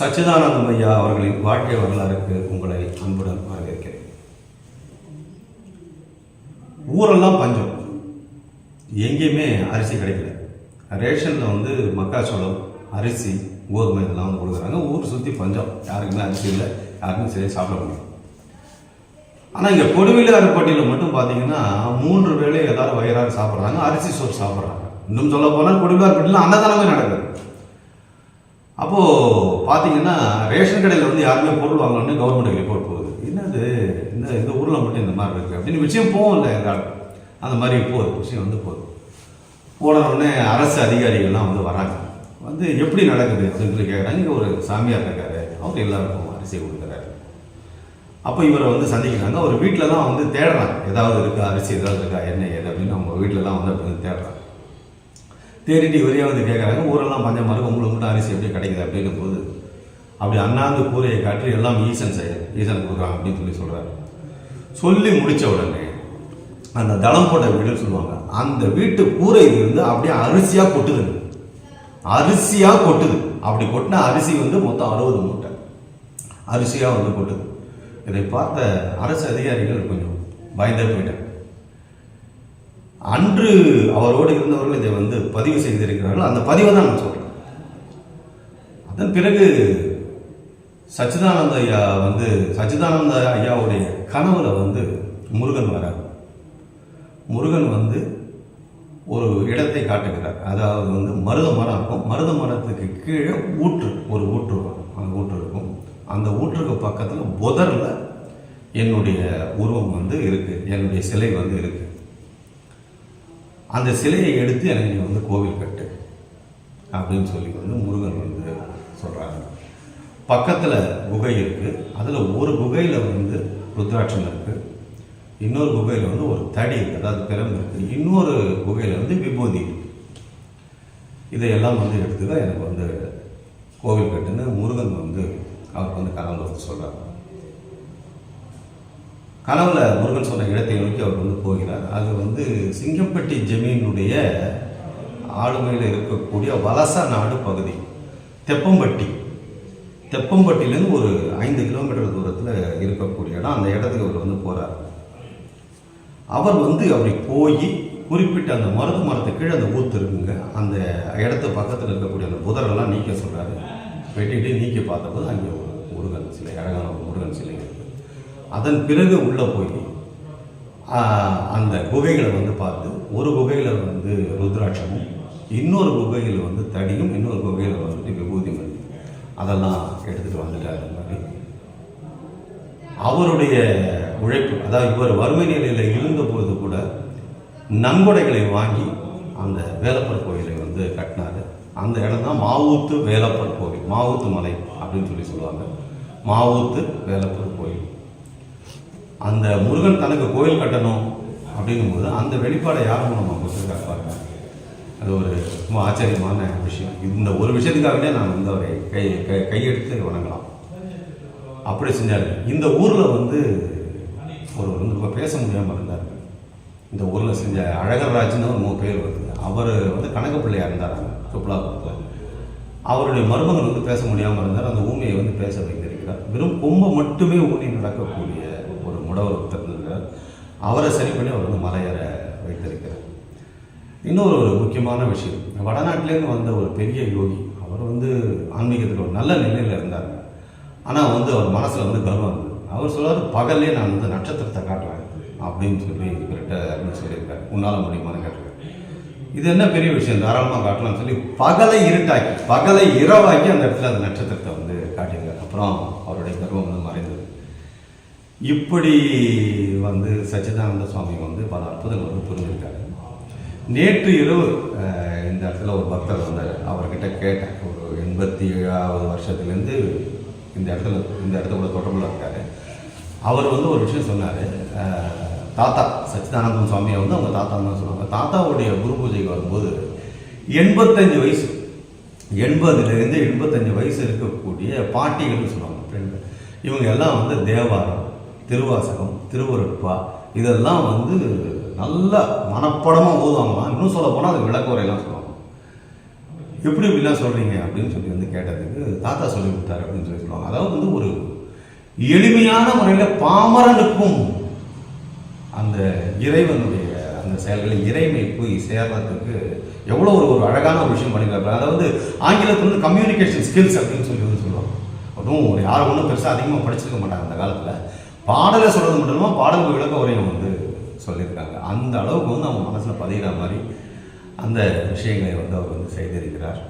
சச்சிதானந்தம் ஐயா அவர்களின் வாழ்க்கை வரலாறுக்கு உங்களை அன்புடன் வரவேற்கிறேன். ஊரெல்லாம் பஞ்சம், எங்கேயுமே அரிசி கிடைக்கல. ரேஷனில் மக்காச்சோளம், அரிசி, கோதுமை இதெல்லாம் கொடுக்குறாங்க. ஊர் சுற்றி பஞ்சம், யாருக்குமே அரிசி இல்லை, யாருக்கும் சரியாக சாப்பிட முடியும். ஆனால் இங்கே கொடுவில்லாரப்பட்டியில் மட்டும் பார்த்தீங்கன்னா 3 வேளை எல்லாரும் வயிறாறு சாப்பிட்றாங்க, அரிசி சோறு சாப்பிட்றாங்க. இன்னும் சொல்ல போனால் கொடுவில்லாரப்பட்டியில் அன்னதானமே நடக்குது. அப்போது பார்த்தீங்கன்னா ரேஷன் கடையில் யாருமே பொருள் வாங்கணும்னு கவர்மெண்ட் ரிப்போர்ட் போகுது. என்னது இந்த ஊரில் மட்டும் இந்த மாதிரி இருக்குது அப்படின்னு விஷயம் போகும் இல்லை, எல்லாரும் அந்த மாதிரி போகுது, விஷயம் போகுது. போனவுடனே அரசு அதிகாரிகள்லாம் வராங்க. எப்படி நடக்குது அப்படின்னு சொல்லி கேட்குறாங்க. இங்கே ஒரு சாமியார் இருக்காரு, அவர் எல்லாருக்கும் அரிசி கொடுக்குறாரு. அப்போ இவரை சந்திக்கிறாங்க. அவர் வீட்டிலலாம் தேடுறாங்க, ஏதாவது இருக்கா, அரிசி ஏதாவது இருக்கா, என்ன ஏது அப்படின்னு அவங்க வீட்டிலலாம் தேடுறாங்க. தேடிட்டு இவரே கேட்குறாங்க, ஊரெல்லாம் பஞ்சமாக இருக்கும், உங்களுக்கு மட்டும் அரிசி எப்படி கிடைக்குது அப்படின்னும் போது அப்படி அண்ணாந்து கூரையை காட்டி எல்லாம் ஈசன் கொடுக்குறாங்க அப்படின்னு சொல்கிறாரு. சொல்லி முடித்த உடனே அந்த தளம் போட்ட வீடுன்னு சொல்லுவாங்க, அந்த வீட்டு கூரையிலிருந்து அப்படியே அரிசியாக கொட்டுது. அரிசியாக கொட்டுது. அப்படி கொட்டின அரிசி மொத்தம் 60 மூட்டை அரிசியாக கொட்டுது. இதை பார்த்த அரசு அதிகாரிகள் கொஞ்சம் பயந்தே போயிட்டாங்க. அன்று அவரோடு இருந்தவர்கள் இதை பதிவு செய்திருக்கிறார்கள். அந்த பதிவை தான் நான் சொல்கிறேன். அதன் பிறகு சச்சிதானந்த ஐயாவுடைய கனவுல முருகன் வரார். முருகன் ஒரு இடத்தை காட்டுகிறார். அதாவது மருத மரம் இருக்கும், மருத மரத்துக்கு கீழே ஒரு ஊற்று அந்த ஊற்று இருக்கும். அந்த ஊற்றுக்கு பக்கத்தில் புதரில் என்னுடைய உருவம் இருக்கு, என்னுடைய சிலை இருக்கு. அந்த சிலையை எடுத்து எனக்கு நீ கோவில் கட்டு அப்படின்னு சொல்லி முருகன் சொல்கிறாங்க. பக்கத்தில் குகை இருக்குது. அதில் ஒரு குகையில் ருத்ராட்சம் இருக்குது, இன்னொரு குகையில் ஒரு தடி இருக்குது, அதாவது பிரம்பு இருக்குது, இன்னொரு குகையில் விபூதி இருக்குது. இதையெல்லாம் எடுத்துக்க எனக்கு கோவில் கட்டுன்னு முருகன் அவருக்கு கனவுல சொல்கிறார். கனவுல முருகன் சொன்ன இடத்தை நோக்கி அவர் போகிறார். அது சிங்கம்பட்டி ஜமீனுடைய ஆளுமையில் இருக்கக்கூடிய வலசா நாடு பகுதி, தெப்பம்பட்டியிலேருந்து ஒரு 5 கிலோமீட்டர் தூரத்தில் இருக்கக்கூடிய இடம். அந்த இடத்துக்கு அவர் போகிறார். அவர் அப்படி போய் குறிப்பிட்ட அந்த மருது மரத்துக்கு கீழே அந்த ஊத்து இருக்குங்க, அந்த இடத்து பக்கத்தில் இருக்கக்கூடிய அந்த புதரெல்லாம் நீக்க சொல்கிறாரு. வெட்டிட்டு நீக்கி பார்த்தபோது அங்கே ஒரு முருகன் சிலை, அழகான ஒரு முருகன் சிலை இருக்குது. அதன் பிறகு உள்ளே போய் அந்த குகைகளை பார்த்து, ஒரு குகையில் ருத்ராட்சமும், இன்னொரு குகையில் தடியும், இன்னொரு குகையில் விபூதி அதெல்லாம் எடுத்துகிட்டு வந்துட்டார். மாதிரி அவருடைய உழைப்பு, அதாவது இவர் வறுமை நிலையில் இருந்தபோது கூட நன்கொடைகளை வாங்கி அந்த வேலப்பர் கோயிலை கட்டினார். அந்த இடம் தான் மாவூத்து வேலப்பர் கோயில், மாவூத்து மலை அப்படின்னு சொல்லி சொல்லுவாங்க. மாவூத்து வேலப்பர் கோயில். அந்த முருகன் தனக்கு கோயில் கட்டணும் அப்படின்னும் போது அந்த வெளிப்பாடை யார் மூலமாக கொடுத்துருக்காரு பாருங்க. அது ஒரு ரொம்ப ஆச்சரியமான விஷயம். இந்த ஒரு விஷயத்துக்காகவே நான் அவரை கையெடுத்து வணங்கலாம். அப்படி செஞ்சார். இந்த ஊரில் ஒரு ரொம்ப பேச முடியாமல் இருந்தார். இந்த ஊரில் செஞ்ச அழகர்ராஜ்னு ஒரு 3 பேர் அவர் கணக்கு பிள்ளையாக இருந்தார் சுப்லாபுரத்தில். அவருடைய மருமகன் பேச முடியாமல் இருந்தார். அந்த ஊமையை பேச வைத்திருக்கிறார். வெறும் கொம்பை மட்டுமே ஊனி நடக்கக்கூடிய ஒரு முடவர் திறந்திருக்கிறார். அவரை சரி பண்ணி அவர் மலையேற வைத்திருக்கிறார். இன்னொரு முக்கியமான விஷயம், வடநாட்டிலேருந்து வந்த ஒரு பெரிய யோகி. அவர் ஆன்மீகத்தில் ஒரு நல்ல நிலையில் இருந்தார். ஆனால் அவர் மனசில் கர்வம் இருந்தது. அவர் சொல்கிறார், பகல்லே நான் நட்சத்திரத்தை காட்டுறேன் அப்படின்னு சொல்லி இவர்கிட்ட சொல்லியிருக்காரு. உன்னால் முடியுமான்னு கேட்டிருக்காரு. இது என்ன பெரிய விஷயம், தாராளமாக காட்டலாம்னு சொல்லி பகலை இருட்டாக்கி, பகலை இரவாக்கி அந்த இடத்துல அந்த நட்சத்திரத்தை காட்டியிருக்காரு. அப்புறம் அவருடைய கர்வம் மறைந்தது. இப்படி சச்சிதானந்த சுவாமி பல அற்புதங்கள் புரிஞ்சிருக்காரு. நேற்று இரவு இந்த இடத்துல ஒரு பக்தர் வந்தார். அவர்கிட்ட கேட்டேன், ஒரு 87வது வருஷத்துலேருந்து இந்த இடத்துல தொடர்பில் இருக்கார். அவர் ஒரு விஷயம் சொன்னார். தாத்தா சச்சிதானந்தம் சுவாமியை அவங்க தாத்தான்னு தான் சொல்லுவாங்க. தாத்தாவுடைய குரு பூஜைக்கு வரும்போது 85 வயசு, 80லேருந்து 85 வயசு இருக்கக்கூடிய பாட்டிகள்னு சொல்லுவாங்க, பெண்கள். இவங்க எல்லாம் தேவாரம், திருவாசகம், திருவருட்பா இதெல்லாம் நல்ல மனப்படமாக ஓதுவாங்களாம். இன்னும் சொல்ல போனால் அது விளக்குறையெல்லாம் சொல்லுவாங்க. எப்படி இப்படிலாம் சொல்கிறீங்க அப்படின்னு சொல்லி வந்து கேட்டதுக்கு தாத்தா சொல்லி கொடுத்தாரு அப்படின்னு சொல்லி சொல்லுவாங்க. அதாவது வந்து ஒரு எளிமையான முறையில் பாமரனுக்கும் அந்த இறைவனுடைய அந்த செயல்களை இறைமை போய் சேர்றதுக்கு எவ்வளோ ஒரு அழகான ஒரு விஷயம் பண்ணியிருக்காரு. அதாவது ஆங்கிலத்தில் வந்து கம்யூனிகேஷன் ஸ்கில்ஸ் அப்படின்னு சொல்லி வந்து சொல்லுவாங்க. அதுவும் ஒரு யாரும் ஒன்றும் பெருசாக அதிகமாக படிச்சிருக்க மாட்டாங்க அந்த காலத்தில். பாடலை சொல்கிறது மட்டும் இல்லாமல் பாடலுக்கு விளக்க உரையும் வந்து சொல்லியிருக்காங்க. அந்த அளவுக்கு வந்து அவங்க மனசில் பதிகிற மாதிரி அந்த விஷயங்களை வந்து அவர் வந்து செய்திருக்கிறார்.